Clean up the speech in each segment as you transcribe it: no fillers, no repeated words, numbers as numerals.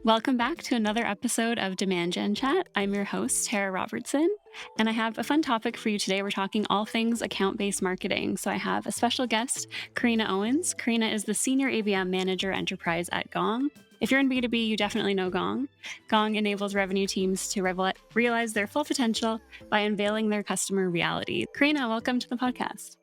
Welcome back to another episode of Demand Gen Chat. I'm your host, Tara Robertson, and I have a fun topic for you today. We're talking all things account based marketing. So I have a special guest, Corrina Owens. Corrina is the Senior ABM Manager Enterprise at Gong. If you're in B2B, you definitely know Gong. Gong enables revenue teams to realize their full potential by unveiling their customer reality. Corrina, welcome to the podcast.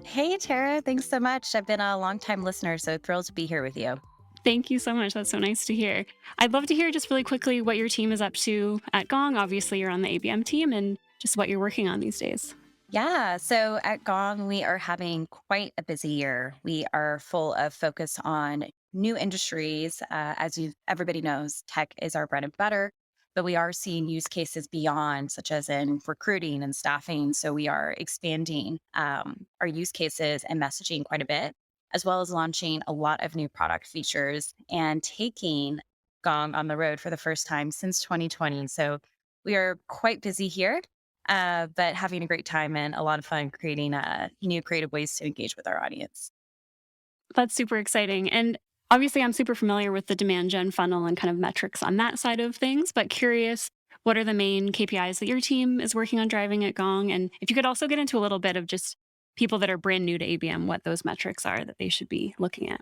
Hey, Tara. Thanks so much. I've been a longtime listener, so thrilled to be here with you. Thank you so much. That's so nice to hear. I'd love to hear just really quickly what your team is up to at Gong. Obviously, you're on the ABM team and just what you're working on these days. Yeah, so at Gong, we are having quite a busy year. We are full of focus on new industries. Everybody knows, tech is our bread and butter, but we are seeing use cases beyond, such as in recruiting and staffing. So we are expanding our use cases and messaging quite a bit, as well as launching a lot of new product features and taking Gong on the road for the first time since 2020. So we are quite busy here, but having a great time and a lot of fun creating new creative ways to engage with our audience. That's super exciting. And obviously, I'm super familiar with the demand gen funnel and kind of metrics on that side of things, but curious, what are the main KPIs that your team is working on driving at Gong? And if you could also get into a little bit of just people that are brand new to ABM, what those metrics are that they should be looking at.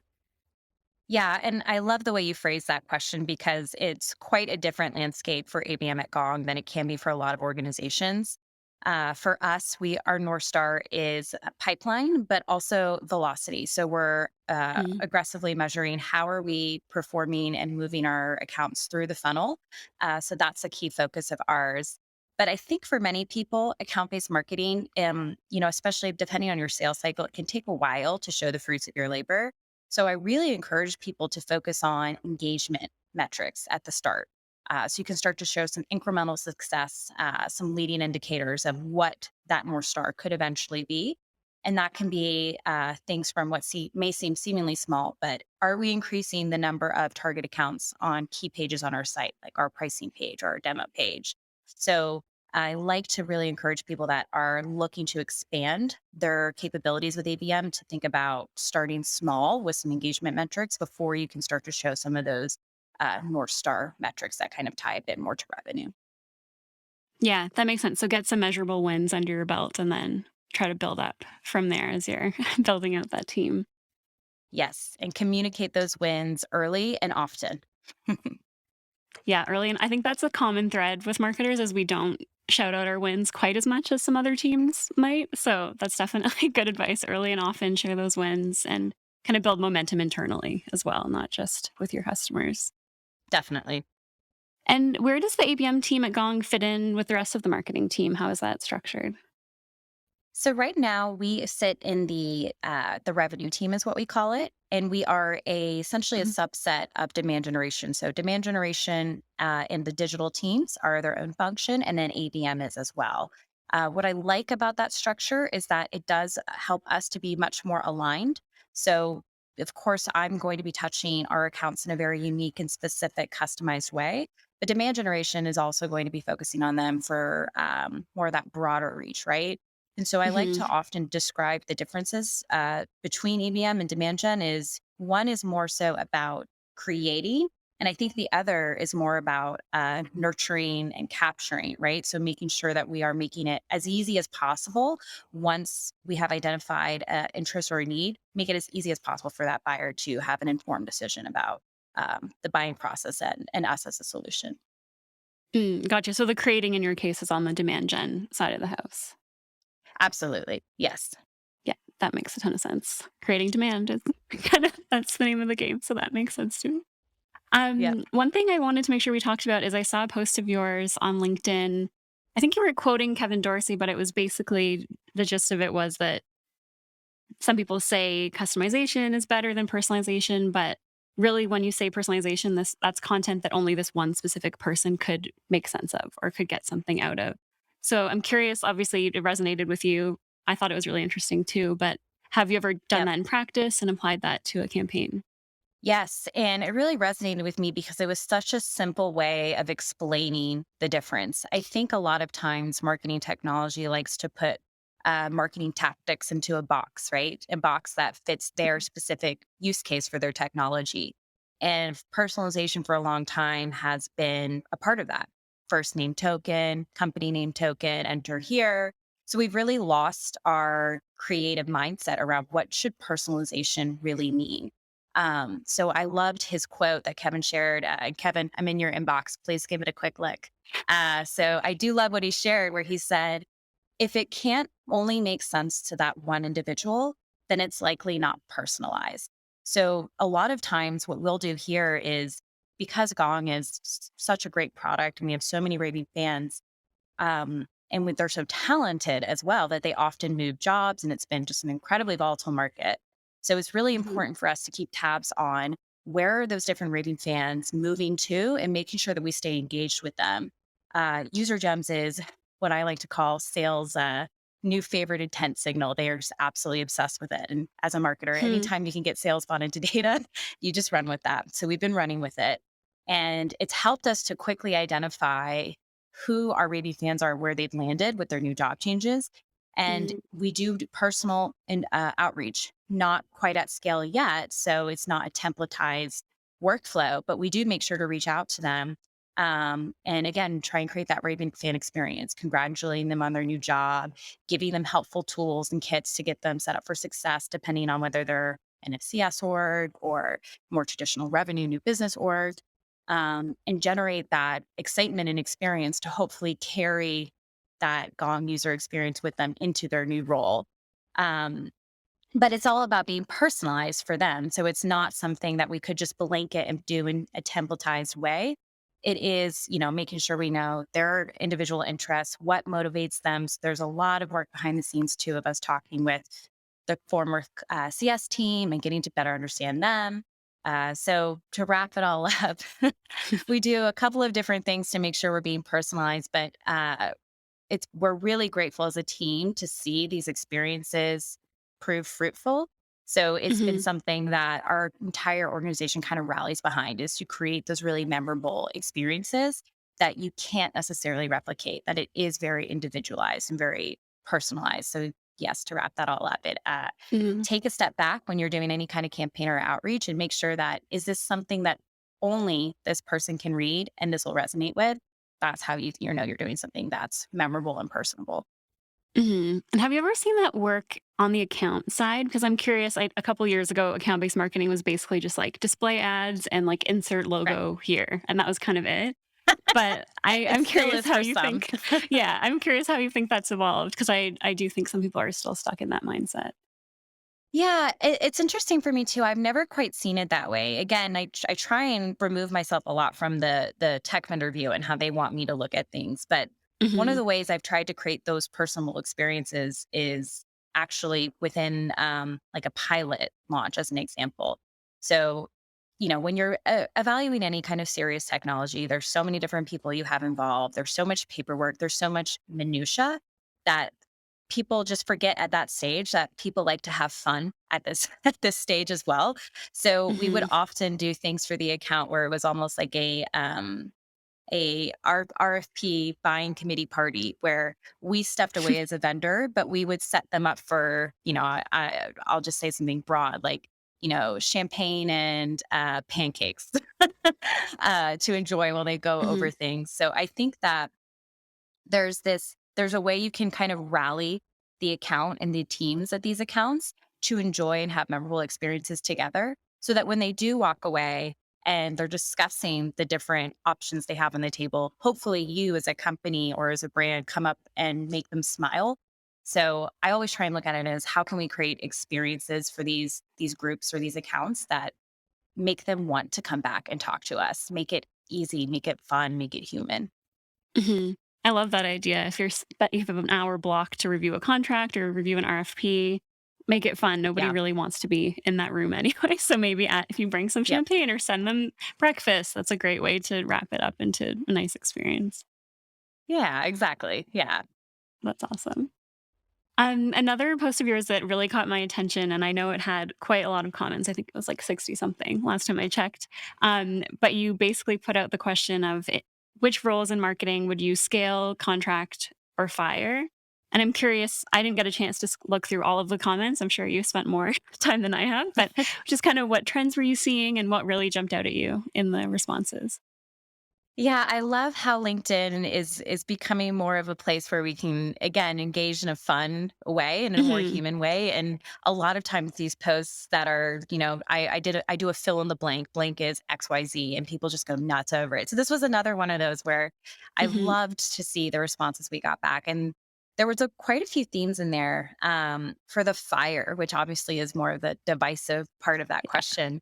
Yeah, and I love the way you phrase that question because it's quite a different landscape for ABM at Gong than it can be for a lot of organizations. For us, our North Star is pipeline, but also velocity. So we're Mm. aggressively measuring how are we performing and moving our accounts through the funnel. So that's a key focus of ours. But I think for many people, account-based marketing, especially depending on your sales cycle, it can take a while to show the fruits of your labor. So I really encourage people to focus on engagement metrics at the start. So you can start to show some incremental success, some leading indicators of what that North Star could eventually be. And that can be things from may seem seemingly small, but are we increasing the number of target accounts on key pages on our site, like our pricing page or our demo page? So I like to really encourage people that are looking to expand their capabilities with ABM to think about starting small with some engagement metrics before you can start to show some of those North Star metrics that kind of tie a bit more to revenue. Yeah, that makes sense. So get some measurable wins under your belt and then try to build up from there as you're building out that team. Yes, and communicate those wins early and often. Yeah, early. And I think that's a common thread with marketers is we don't shout out our wins quite as much as some other teams might. So that's definitely good advice. Early and often share those wins and kind of build momentum internally as well, not just with your customers. Definitely. And where does the ABM team at Gong fit in with the rest of the marketing team? How is that structured? So right now we sit in the revenue team is what we call it, and we are essentially a Mhm. subset of demand generation. So demand generation and the digital teams are their own function, and then ABM is as well. What I like about that structure is that it does help us to be much more aligned. So of course, I'm going to be touching our accounts in a very unique and specific, customized way. But demand generation is also going to be focusing on them for more of that broader reach, right? And so I like to Mhm. often describe the differences between ABM and demand gen is one is more so about creating. And I think the other is more about nurturing and capturing, right? So making sure that we are making it as easy as possible once we have identified interest or a need, make it as easy as possible for that buyer to have an informed decision about the buying process and us as a solution. Gotcha. So the creating in your case is on the demand gen side of the house. Absolutely. Yes. Yeah, that makes a ton of sense. Creating demand is kind of that's the name of the game, so that makes sense to me. Yep. One thing I wanted to make sure we talked about is I saw a post of yours on LinkedIn. I think you were quoting Kevin Dorsey, but it was basically the gist of it was that some people say customization is better than personalization, but really when you say personalization, that's content that only this one specific person could make sense of or could get something out of. So I'm curious, obviously it resonated with you. I thought it was really interesting too, but have you ever done Yep. that in practice and applied that to a campaign? Yes, and it really resonated with me because it was such a simple way of explaining the difference. I think a lot of times marketing technology likes to put marketing tactics into a box, right? A box that fits their specific use case for their technology. And personalization for a long time has been a part of that. First name token, company name token, enter here. So we've really lost our creative mindset around what should personalization really mean. So I loved his quote that Kevin shared. Kevin, I'm in your inbox. Please give it a quick look. So I do love what he shared, where he said, if it can't only make sense to that one individual, then it's likely not personalized. So a lot of times what we'll do here is, because Gong is such a great product and we have so many raving fans, they're so talented as well that they often move jobs, and it's been just an incredibly volatile market. So it's really Mhm. important for us to keep tabs on where are those different raving fans moving to and making sure that we stay engaged with them. User Gems is what I like to call sales new favorite intent signal. They are just absolutely obsessed with it. And as a marketer, Hmm. anytime you can get sales bought into data, you just run with that. So we've been running with it. And it's helped us to quickly identify who our raving fans are, where they've landed with their new job changes. And Mm. we do personal and outreach, not quite at scale yet. So it's not a templatized workflow, but we do make sure to reach out to them. And again, try and create that raving fan experience, congratulating them on their new job, giving them helpful tools and kits to get them set up for success, depending on whether they're an FCS org or more traditional revenue, new business org, and generate that excitement and experience to hopefully carry that Gong user experience with them into their new role. Um, but it's all about being personalized for them. So it's not something that we could just blanket and do in a templatized way. It is, making sure we know their individual interests, what motivates them. So there's a lot of work behind the scenes too of us talking with the former CS team and getting to better understand them. So to wrap it all up, we do a couple of different things to make sure we're being personalized, but we're really grateful as a team to see these experiences prove fruitful. So it's been Mhm. something that our entire organization kind of rallies behind, is to create those really memorable experiences that you can't necessarily replicate, that it is very individualized and very personalized. So yes, to wrap that all up, Mhm. take a step back when you're doing any kind of campaign or outreach and make sure that, is this something that only this person can read and this will resonate with? That's how you know you're doing something that's memorable and personable. Mhm. And have you ever seen that work on the account side? Because I'm curious, a couple years ago, account-based marketing was basically just like display ads and like insert Right. logo here, and that was kind of it. But It I'm still curious is how for you some. think yeah, I'm curious how you think that's evolved, because I do think some people are still stuck in that mindset. Yeah, it's interesting for me too. I've never quite seen it that way. Again, I try and remove myself a lot from the tech vendor view and how they want me to look at things. But one of Mhm. the ways I've tried to create those personal experiences is actually within like a pilot launch, as an example. So, when you're evaluating any kind of serious technology, there's so many different people you have involved. There's so much paperwork. There's so much minutia that people just forget at that stage that people like to have fun at this at this stage as well. So we would Mhm. often do things for the account where it was almost like a RFP buying committee party where we stepped away as a vendor, but we would set them up for, I'll just say something broad, like, champagne and pancakes to enjoy while they go over Mhm. things. So I think that there's a way you can kind of rally the account and the teams at these accounts to enjoy and have memorable experiences together, so that when they do walk away and they're discussing the different options they have on the table, hopefully you as a company or as a brand come up and make them smile. So I always try and look at it as, how can we create experiences for these groups or these accounts that make them want to come back and talk to us, make it easy, make it fun, make it human. Mhm. I love that idea. If that you have an hour block to review a contract or review an RFP, make it fun. Nobody Yeah. really wants to be in that room anyway. So maybe if you bring some Yep. champagne or send them breakfast, that's a great way to wrap it up into a nice experience. Yeah, exactly. Yeah. That's awesome. Another post of yours that really caught my attention, and I know it had quite a lot of comments. I think it was like 60 something last time I checked. But you basically put out the question of which roles in marketing would you scale, contract, or fire? And I'm curious, I didn't get a chance to look through all of the comments. I'm sure you spent more time than I have, but just kind of what trends were you seeing and what really jumped out at you in the responses? Yeah, I love how LinkedIn is becoming more of a place where we can again engage in a fun way and in a more Hmm. human way. And a lot of times these posts that are, I do a fill in the blank. Blank is XYZ, and people just go nuts over it. So this was another one of those where I Hmm. loved to see the responses we got back. And there was quite a few themes in there for the fire, which obviously is more of the divisive part of that question.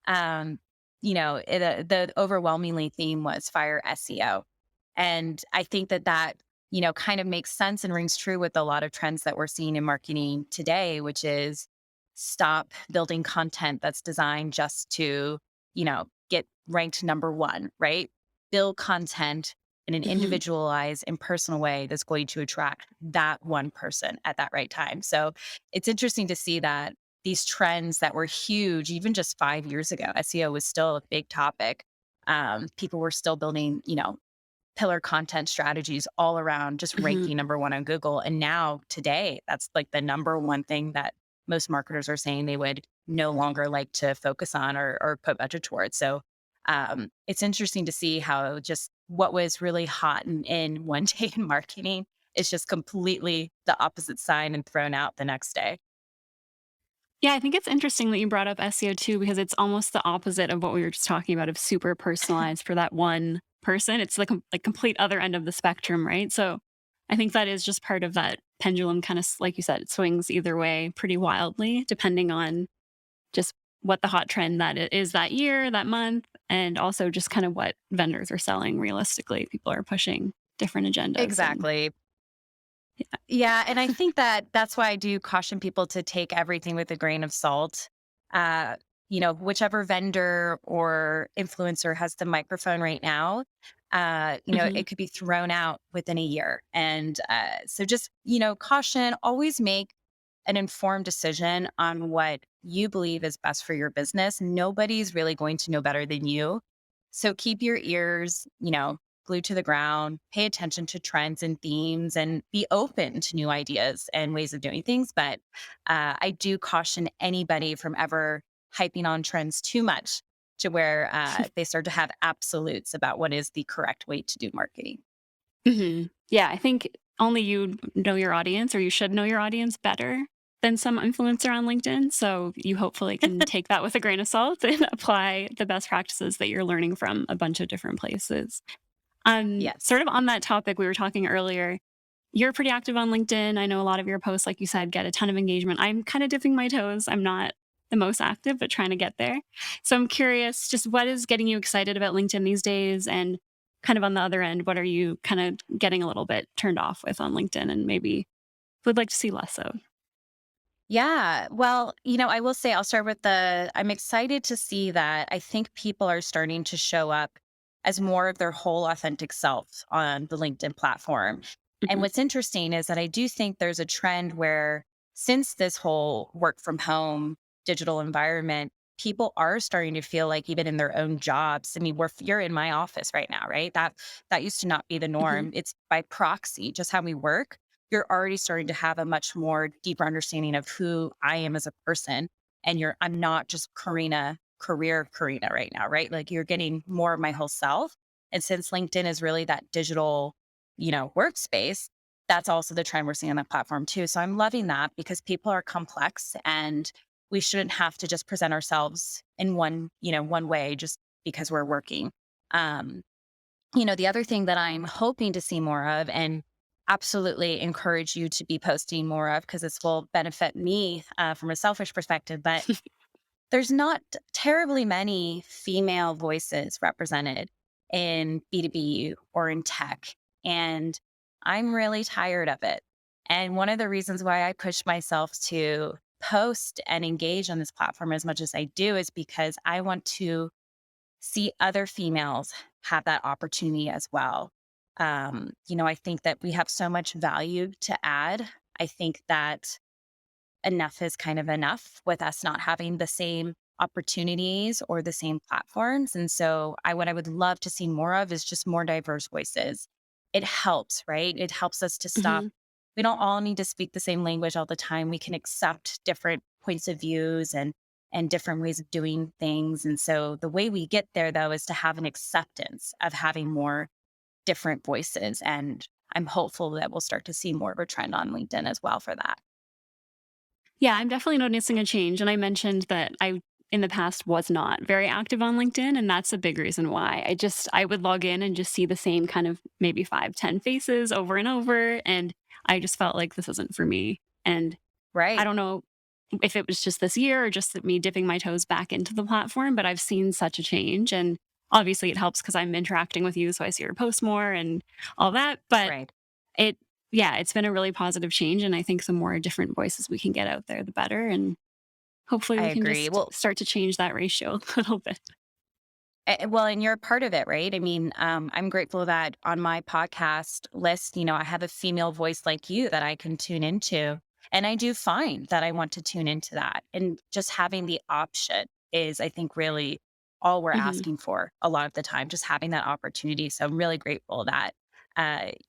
um, the overwhelmingly theme was fire SEO. And I think that kind of makes sense and rings true with a lot of trends that we're seeing in marketing today, which is stop building content that's designed just to, get ranked number one, right? Build content in an Hmm. individualized and personal way that's going to attract that one person at that right time. So it's interesting to see that these trends that were huge, even just 5 years ago, SEO was still a big topic. People were still building, pillar content strategies all around just Hmm. ranking number one on Google. And now today, that's like the number one thing that most marketers are saying they would no longer like to focus on or put budget towards. So it's interesting to see how just what was really hot and in one day in marketing is just completely the opposite sign and thrown out the next day. Yeah, I think it's interesting that you brought up SEO too, because it's almost the opposite of what we were just talking about of super personalized for that one person. It's the like complete other end of the spectrum, right? So I think that is just part of that pendulum kind of, like you said, it swings either way pretty wildly, depending on just what the hot trend that it is that year, that month, and also just kind of what vendors are selling realistically. People are pushing different agendas. And Exactly. Yeah, and I think that that's why I do caution people to take everything with a grain of salt. Uh, whichever vendor or influencer has the microphone right now, Mhm. it could be thrown out within a year. And so just, caution, always make an informed decision on what you believe is best for your business. Nobody's really going to know better than you. So keep your ears, glued to the ground, pay attention to trends and themes, and be open to new ideas and ways of doing things. But I do caution anybody from ever hyping on trends too much to where they start to have absolutes about what is the correct way to do marketing. Mhm. Yeah, I think only you know your audience, or you should know your audience better than some influencer on LinkedIn. So you hopefully can take that with a grain of salt and apply the best practices that you're learning from a bunch of different places. Sort Yes. of on that topic, we were talking earlier. You're pretty active on LinkedIn. I know a lot of your posts, like you said, get a ton of engagement. I'm kind of dipping my toes. I'm not the most active, but trying to get there. So I'm curious, just what is getting you excited about LinkedIn these days? And kind of on the other end, what are you kind of getting a little bit turned off with on LinkedIn and maybe would like to see less of? Yeah. Well, I will say I'll start with I'm excited to see that I think people are starting to show up as more of their whole authentic self on the LinkedIn platform. And Hmm. what's interesting is that I do think there's a trend where since this whole work from home digital environment, people are starting to feel like even in their own jobs. I mean, you're in my office right now, right? That used to not be the Hmm. norm. It's by proxy, just how we work. You're already starting to have a much more deeper understanding of who I am as a person. And I'm not just career Karina right now, right? Like you're getting more of my whole self. And since LinkedIn is really that digital, workspace, that's also the trend we're seeing on that platform too. So I'm loving that because people are complex and we shouldn't have to just present ourselves in one way just because we're working. Um, the other thing that I'm hoping to see more of and absolutely encourage you to be posting more of, because this will benefit me from a selfish perspective, but there's not terribly many female voices represented in B2B or in tech. And I'm really tired of it. And one of the reasons why I push myself to post and engage on this platform as much as I do is because I want to see other females have that opportunity as well. I think that we have so much value to add. I think that enough is kind of enough with us not having the same opportunities or the same platforms. And so what I would love to see more of is just more diverse voices. It helps, right? It helps us to stop Hmm. we don't all need to speak the same language all the time. We can accept different points of views and different ways of doing things. And so the way we get there though is to have an acceptance of having more different voices. And I'm hopeful that we'll start to see more of a trend on LinkedIn as well for that. Yeah, I'm definitely noticing a change. And I mentioned that I, in the past, was not very active on LinkedIn. And that's a big reason why. I would log in and just see the same kind of maybe 5, 10 faces over and over. And I just felt like this isn't for me. And I Right. don't know if it was just this year or just that me dipping my toes back into the platform, but I've seen such a change. And obviously it helps because I'm interacting with you. So I see your posts more and all that. But Right. it yeah, it's been a really positive change, and I think the more different voices we can get out there, the better, and hopefully I we can agree. just Well, start to change that ratio a little bit. well, and you're a part of it, right? I mean, I'm grateful that on my podcast list, I have a female voice like you that I can tune into. And I do find that I want to tune into that. And just having the option is, I think, really all we're Mhm. asking for a lot of the time, just having that opportunity. So I'm really grateful that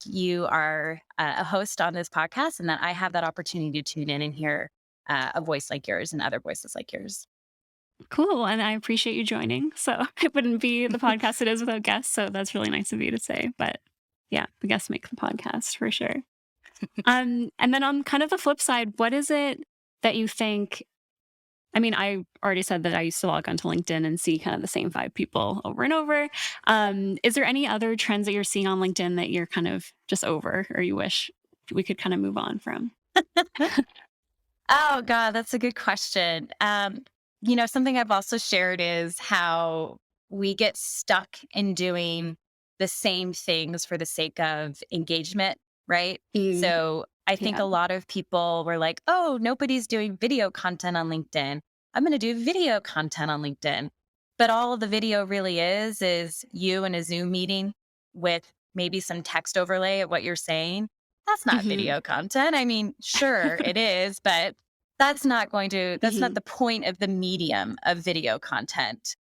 you are a host on this podcast and that I have that opportunity to tune in and hear a voice like yours and other voices like yours. Cool, and I appreciate you joining. So, it wouldn't be the podcast it is without guests, so that's really nice of you to say, but yeah, the guests make the podcast for sure. And then on kind of the flip side, what is it that you think I mean, I already said that I used to log onto LinkedIn and see kind of the same 5 people over and over. Is there any other trends that you're seeing on LinkedIn that you're kind of just over or you wish we could kind of move on from? Oh God, that's a good question. Something I've also shared is how we get stuck in doing the same things for the sake of engagement, right? Mm, So I think yeah. a lot of people were like, oh, nobody's doing video content on LinkedIn. I'm going to do video content on LinkedIn. But all the video really is you in a Zoom meeting with maybe some text overlay of what you're saying. That's not Mhm. video content. I mean, sure, it is, but that's not Mhm. the point of the medium of video content.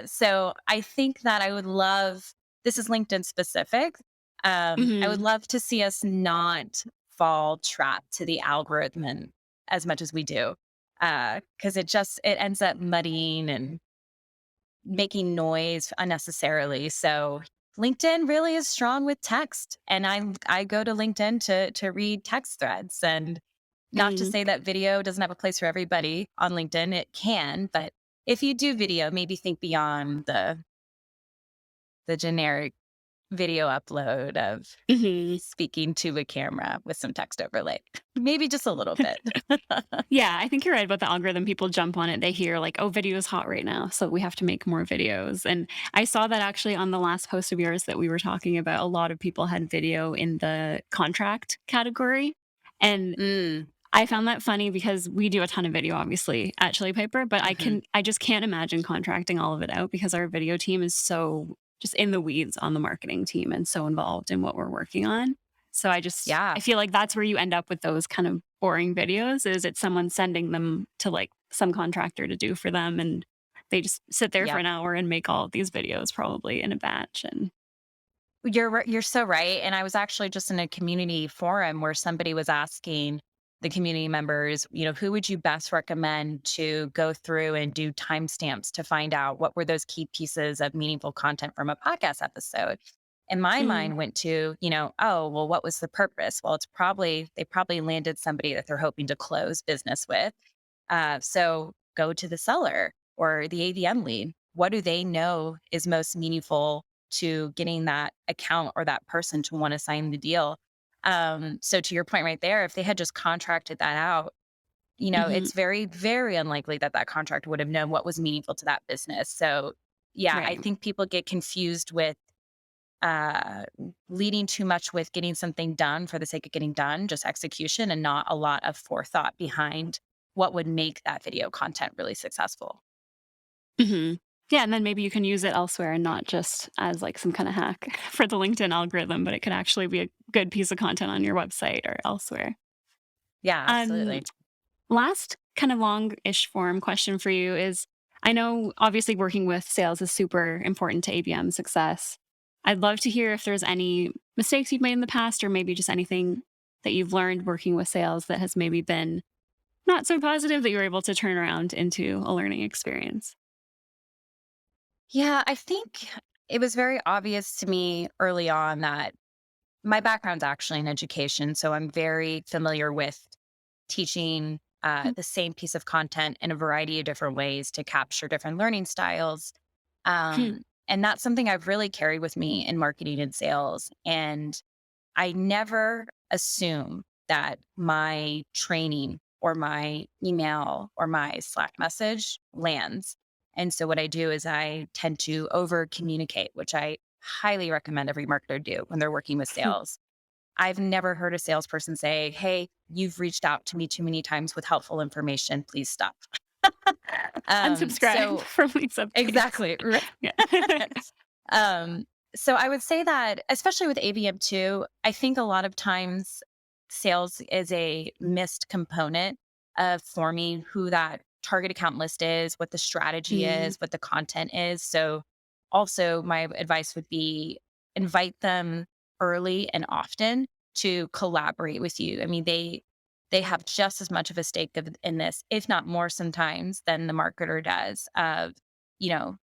So I think that I would love, this is LinkedIn specific. I would Mhm. love to see us not fall trap to the algorithm as much as we do. Cause it ends up muddying and making noise unnecessarily. So LinkedIn really is strong with text, and I go to LinkedIn to read text threads. And not to Mhm. say that video doesn't have a place for everybody on LinkedIn, it can, but if you do video, maybe think beyond the generic video upload of Mhm. speaking to a camera with some text overlay. Maybe just a little bit. Yeah, I think you're right about the algorithm. People jump on it. They hear like, "Oh, video is hot right now, so we have to make more videos." And I saw that actually on the last post of yours that we were talking about. A lot of people had video in the contract category, and Mm, I found that funny because we do a ton of video, obviously, at Chili Piper, but mhm. I just can't imagine contracting all of it out because our video team is so just in the weeds on the marketing team and so involved in what we're working on. So I Yeah. feel like that's where you end up with those kind of boring videos is it's someone sending them to like some contractor to do for them and they just sit there for Yep. an hour and make all of these videos probably in a batch and You're so right, and I was actually just in a community forum where somebody was asking the community members, who would you best recommend to go through and do timestamps to find out what were those key pieces of meaningful content from a podcast episode? And my mm, mind went to, oh, well, what was the purpose? Well, they probably landed somebody that they're hoping to close business with. So go to the seller or the AVM lead. What do they know is most meaningful to getting that account or that person to want to sign the deal? So to your point right there, if they had just contracted that out, mhm, it's very, very unlikely that that contract would have known what was meaningful to that business. So yeah, I right. think people get confused with uh, leading too much with getting something done for the sake of getting done, just execution, and not a lot of forethought behind what would make that video content really successful. Mhm. Yeah, and then maybe you can use it elsewhere and not just as, like, some kinda hack for the LinkedIn algorithm, but it could actually be a good piece of content on your website or elsewhere. Yeah, Um, absolutely. Last kind of long-ish form question for you is, I know obviously working with sales is super important to ABM success. I'd love to hear if there's any mistakes you've made in the past or maybe just anything that you've learned working with sales that has maybe been not so positive that you were able to turn around into a learning experience? Yeah, I think it was very obvious to me early on that my background's actually in education. So I'm very familiar with teaching the same piece of content in a variety of different ways to capture different learning styles. And that's something I've really carried with me in marketing and sales. And I never assume that my training or my email or my Slack message lands. And so what I do is I tend to over communicate, which I highly recommend every marketer do when they're working with sales. I've never heard a salesperson say, "Hey, you've reached out to me too many times with helpful information. Please stop." Unsubscribe So from these updates. exactly. Right. Yeah. Um, so I would say that, especially with ABM too, I think a lot of times sales is a missed component of forming who that target account list is, what the strategy Mm, is, what the content is. So also my advice would be invite them early and often to collaborate with you. I mean, they have just as much of a stake in this, if not more sometimes than the marketer does of,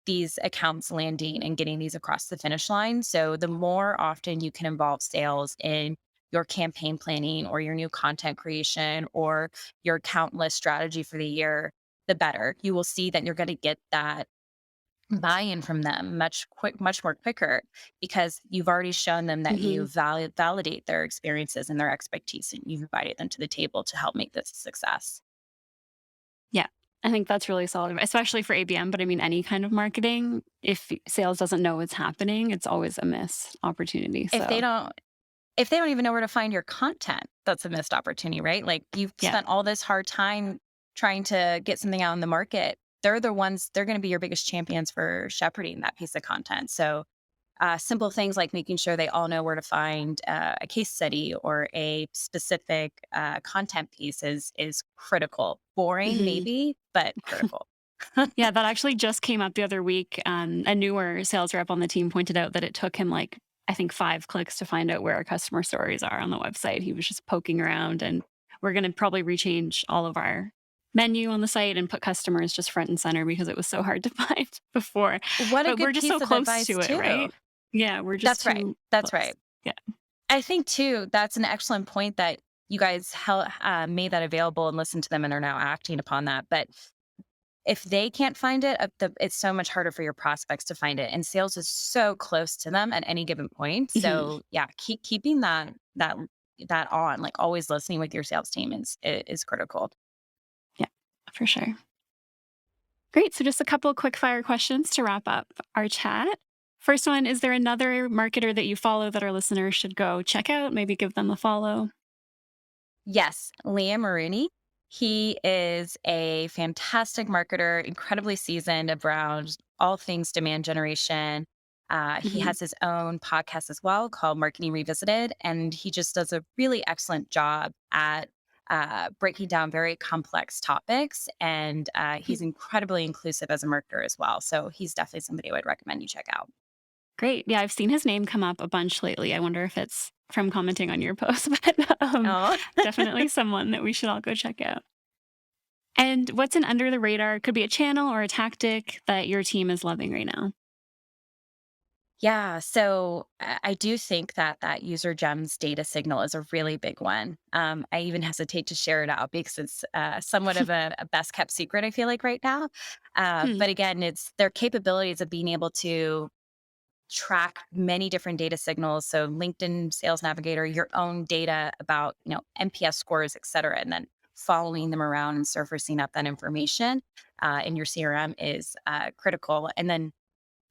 these accounts landing and getting these across the finish line. So the more often you can involve sales in your campaign planning or your new content creation or your account list strategy for the year, the better. You will see that you're going to get that buy-in from them much more quicker because you've already shown them that you mhm. validate their experiences and their expertise and you've invited them to the table to help make this a success. Yeah. I think that's really solid, especially for ABM, but I mean, any kind of marketing, if sales doesn't know what's happening, it's always a missed opportunity. If they So, don't if they don't even know where to find your content, that's a missed opportunity, right? Like you've yeah. spent all this hard time trying to get something out in the market. They're going to be your biggest champions for shepherding that piece of content. So simple things like making sure they all know where to find a case study or a specific content piece is critical. Boring, Mhm. maybe, but critical. Yeah, that actually just came up the other week. A newer sales rep on the team pointed out that it took him like, I think 5 clicks to find out where our customer stories are on the website. He was just poking around, and we're going to probably rechange all of our menu on the site and put customers just front and center because it was so hard to find before. What a But we're good just so piece of close advice, to it, too. right? Yeah, we're just That's right. too That's close. right. Yeah. I think, too, that's an excellent point that you guys made that available and listened to them and are now acting upon that. But if they can't find it, it's so much harder for your prospects to find it, and sales is so close to them at any given point. Mhm. So, yeah, keeping that on, like, always listening with your sales team is critical. Yeah, for sure. Great. So, just a couple quick fire questions to wrap up our chat. First one, is there another marketer that you follow that our listeners should go check out? Maybe give them a follow? Yes, Liam Maroney. He is a fantastic marketer, incredibly seasoned around all things demand generation. He Mhm. has his own podcast as well called Marketing Revisited, and he just does a really excellent job at breaking down very complex topics. And Hmm. he's incredibly inclusive as a marketer as well. So he's definitely somebody I would recommend you check out. Great. Yeah, I've seen his name come up a bunch lately. I wonder if it's from commenting on your post, but Oh, definitely someone that we should all go check out. And what's an under the radar? Could be a channel or a tactic that your team is loving right now. yeah, so I do think that that user gems data signal is a really big one. I even hesitate to share it out because it's somewhat of a best kept secret, I feel like right now. Hmm. But again, it's their capabilities of being able to track many different data signals. So LinkedIn Sales Navigator, your own data about, NPS scores, et cetera, and then following them around and surfacing up that information in your CRM is critical. And then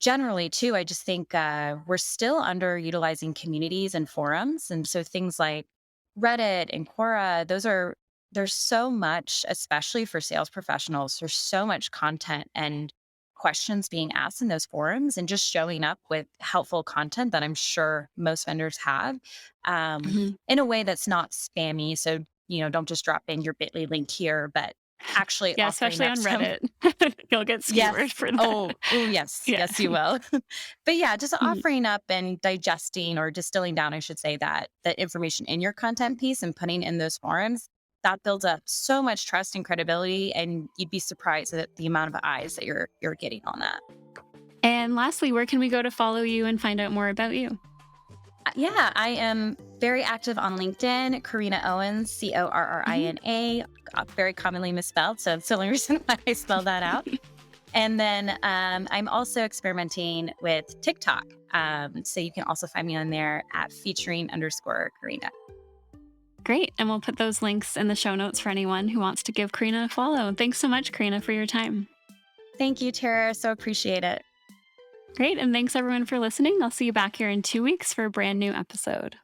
generally, too, I just think we're still underutilizing communities and forums. And so things like Reddit and Quora, there's so much, especially for sales professionals, there's so much content and questions being asked in those forums and just showing up with helpful content that I'm sure most vendors have Mhm. in a way that's not spammy. So, don't just drop in your bit.ly link here, but actually Yeah, offering especially up on some. Reddit. You'll get Yes. skewered for that. Oh, oh, yes. Yeah. Yes, you will. But yeah, just Mhm. offering up and digesting or distilling down, I should say, that information in your content piece and putting in those forums, that builds up so much trust and credibility, and you'd be surprised at the amount of eyes that you're getting on that. And lastly, where can we go to follow you and find out more about you? Yeah, I am very active on LinkedIn, Corrina Owens, Mhm. Corrina, very commonly misspelled. So it's the only reason why I spell that out. And then I'm also experimenting with TikTok. So you can also find me on there at featuring underscore Karina. Great. And we'll put those links in the show notes for anyone who wants to give Karina a follow. Thanks so much, Karina, for your time. Thank you, Tara. So appreciate it. Great. And thanks everyone for listening. I'll see you back here in 2 weeks for a brand new episode.